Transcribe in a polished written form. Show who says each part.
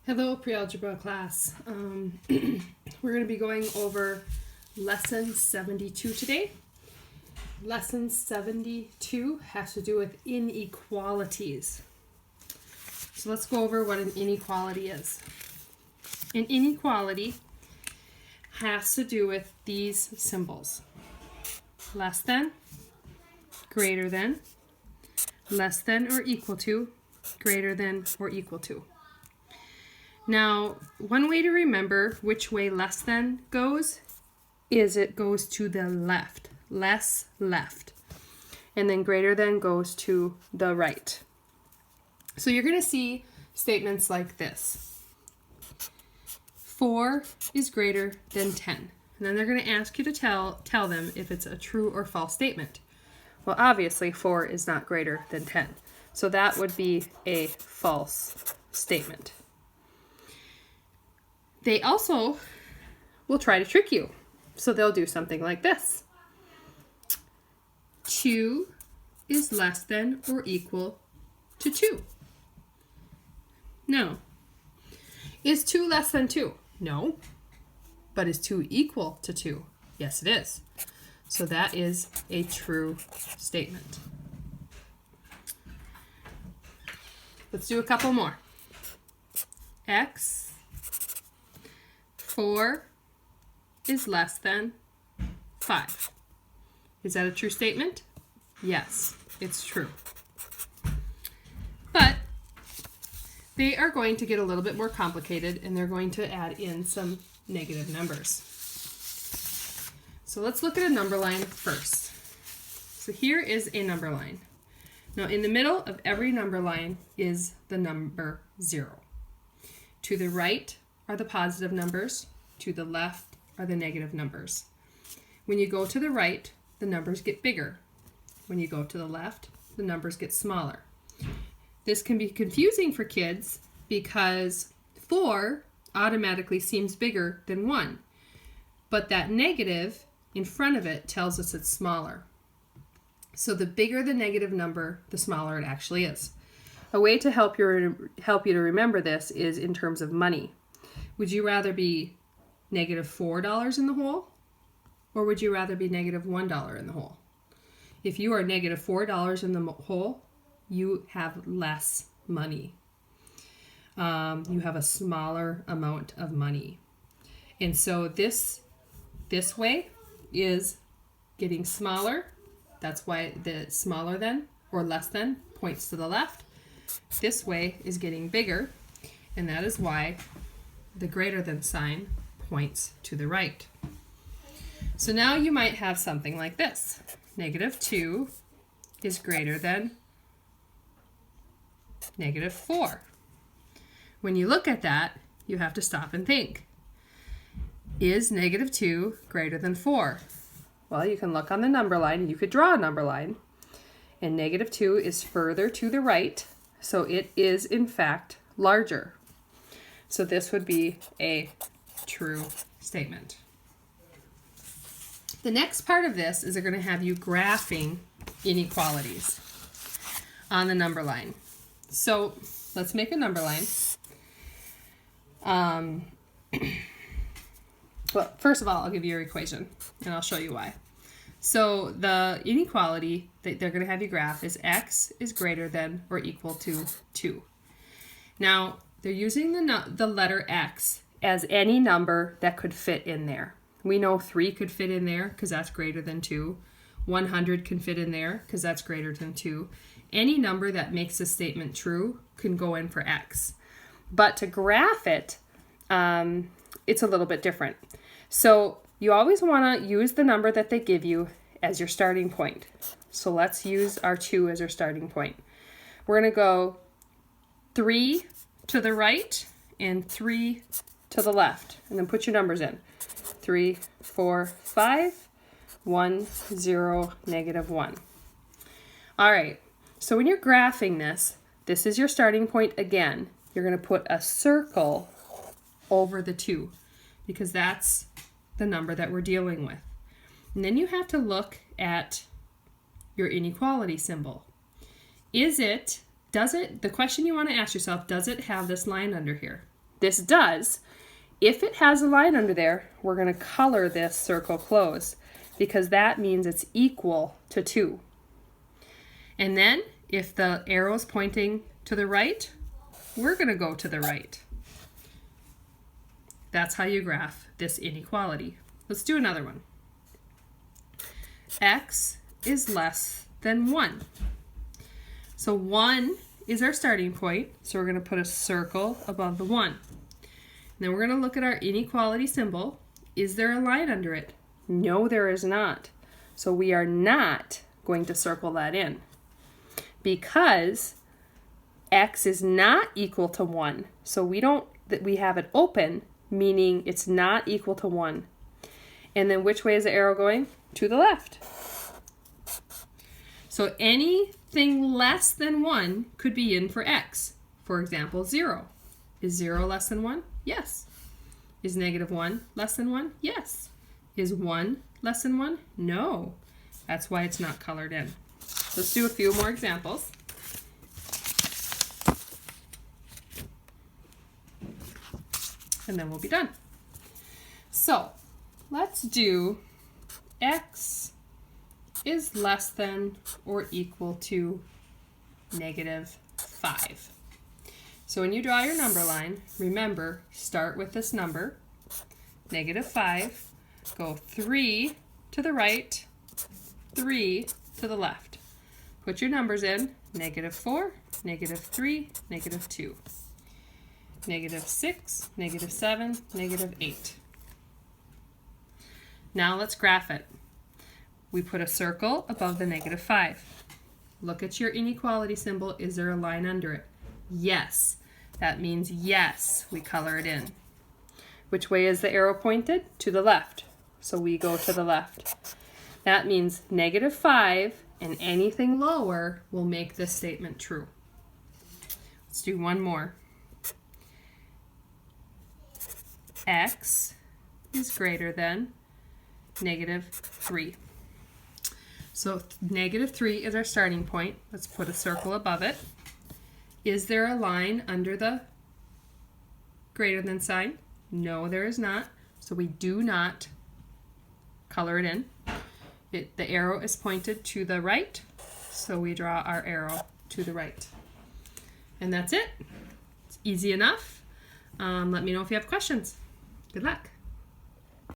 Speaker 1: Hello, pre-algebra class. We're going to be going over lesson 72 today. Lesson 72 has to do with inequalities. So let's go over what an inequality is. An inequality has to do with these symbols. Less than, greater than, less than or equal to, greater than or equal to. Now, one way to remember which way less than goes is it goes to the left, less left. And then greater than goes to the right. So you're going to see statements like this. 4 is greater than 10. And then they're going to ask you to tell them if it's a true or false statement. Well, obviously 4 is not greater than 10. So that would be a false statement. They also will try to trick you. So they'll do something like this. 2 is less than or equal to 2. No. Is 2 less than 2? No. But is 2 equal to 2? Yes, it is. So that is a true statement. Let's do a couple more. X 4 is less than 5. Is that a true statement? Yes, it's true. But they are going to get a little bit more complicated, and they're going to add in some negative numbers. So let's look at a number line first. So here is a number line. Now in the middle of every number line is the number 0. To the right are the positive numbers. To the left are the negative numbers. When you go to the right, the numbers get bigger. When you go to the left, the numbers get smaller. This can be confusing for kids because 4 automatically seems bigger than 1. But that negative in front of it tells us it's smaller. So the bigger the negative number, the smaller it actually is. A way to help you to remember this is in terms of money. Would you rather be negative $4 in the hole, or would you rather be negative $1 in the hole? If you are negative $4 in the hole, you have less money. You have a smaller amount of money. And so this way is getting smaller. That's why the smaller than or less than points to the left. This way is getting bigger, and that is why the greater than sign points to the right. So now you might have something like this. Negative 2 is greater than negative 4. When you look at that, you have to stop and think. Is negative 2 greater than 4? Well, you can look on the number line, and you could draw a number line. And negative 2 is further to the right, so it is, in fact, larger. So this would be a true statement. The next part of this is they're going to have you graphing inequalities on the number line. So let's make a number line. Well, first of all, I'll give you your equation, and I'll show you why. So the inequality that they're going to have you graph is x is greater than or equal to 2. Now, they're using the letter x as any number that could fit in there. We know 3 could fit in there because that's greater than 2. 100 can fit in there because that's greater than 2. Any number that makes a statement true can go in for x. But to graph it, it's a little bit different. So you always want to use the number that they give you as your starting point. So let's use our 2 as our starting point. We're going to go 3 to the right and 3 to the left. And then put your numbers in. 3, 4, 5, 1, 0, negative 1. All right. So when you're graphing this is your starting point again. You're going to put a circle over the 2 because that's the number that we're dealing with. And then you have to look at your inequality symbol. The question you want to ask yourself, does it have this line under here? This does. If it has a line under there, we're going to color this circle closed because that means it's equal to 2. And then if the arrow is pointing to the right, we're going to go to the right. That's how you graph this inequality. Let's do another one. X is less than 1. So 1 is our starting point, so we're going to put a circle above the 1. Then we're going to look at our inequality symbol. Is there a line under it? No, there is not. So we are not going to circle that in because x is not equal to 1. So we have it open, meaning it's not equal to 1. And then which way is the arrow going? To the left. So anything less than 1 could be in for x. For example, 0. Is 0 less than 1? Yes. Is -1 less than 1? Yes. Is 1 less than 1? No. That's why it's not colored in. Let's do a few more examples. And then we'll be done. So let's do x is less than or equal to -5. So when you draw your number line, remember, start with this number, -5, go 3 to the right, 3 to the left. Put your numbers in, -4, -3, -2, -6, -7, -8. Now let's graph it. We put a circle above the -5. Look at your inequality symbol. Is there a line under it? Yes. That means yes, we color it in. Which way is the arrow pointed? To the left. So we go to the left. That means -5 and anything lower will make this statement true. Let's do one more. X is greater than -3. So -3 is our starting point. Let's put a circle above it. Is there a line under the greater than sign? No, there is not. So we do not color it in. The arrow is pointed to the right, so we draw our arrow to the right. And that's it. It's easy enough. Let me know if you have questions. Good luck.